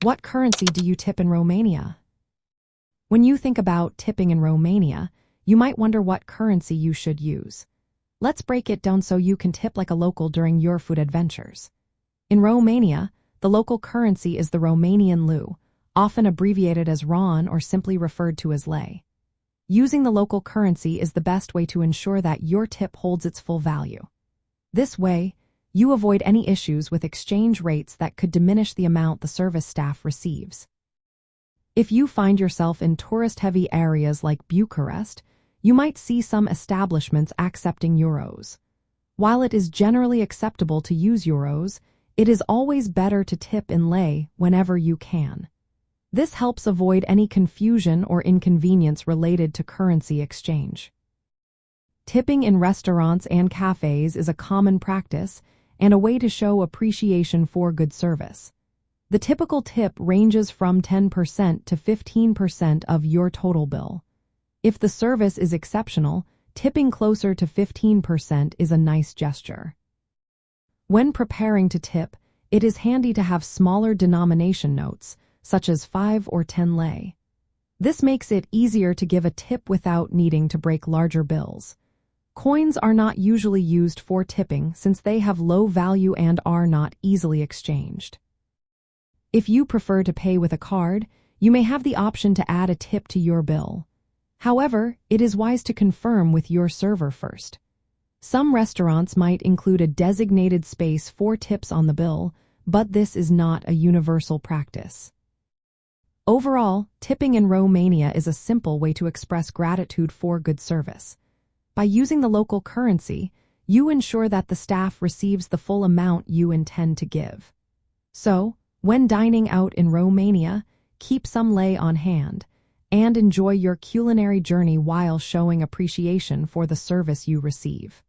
What currency do you tip in Romania? When you think about tipping in Romania, you might wonder what currency you should use. Let's break it down so you can tip like a local during your food adventures. In Romania, the local currency is the Romanian leu, often abbreviated as RON or simply referred to as lei. Using the local currency is the best way to ensure that your tip holds its full value. This way, you avoid any issues with exchange rates that could diminish the amount the service staff receives. If you find yourself in tourist-heavy areas like Bucharest, you might see some establishments accepting euros. While it is generally acceptable to use euros, it is always better to tip in lei whenever you can. This helps avoid any confusion or inconvenience related to currency exchange. Tipping in restaurants and cafes is a common practice and a way to show appreciation for good service. The typical tip ranges from 10% to 15% of your total bill. If the service is exceptional, tipping closer to 15% is a nice gesture. When preparing to tip, it is handy to have smaller denomination notes, such as 5 or 10 lei. This makes it easier to give a tip without needing to break larger bills. Coins are not usually used for tipping since they have low value and are not easily exchanged. If you prefer to pay with a card, you may have the option to add a tip to your bill. However, it is wise to confirm with your server first. Some restaurants might include a designated space for tips on the bill, but this is not a universal practice. Overall, tipping in Romania is a simple way to express gratitude for good service. By using the local currency, you ensure that the staff receives the full amount you intend to give. So, when dining out in Romania, keep some lei on hand and enjoy your culinary journey while showing appreciation for the service you receive.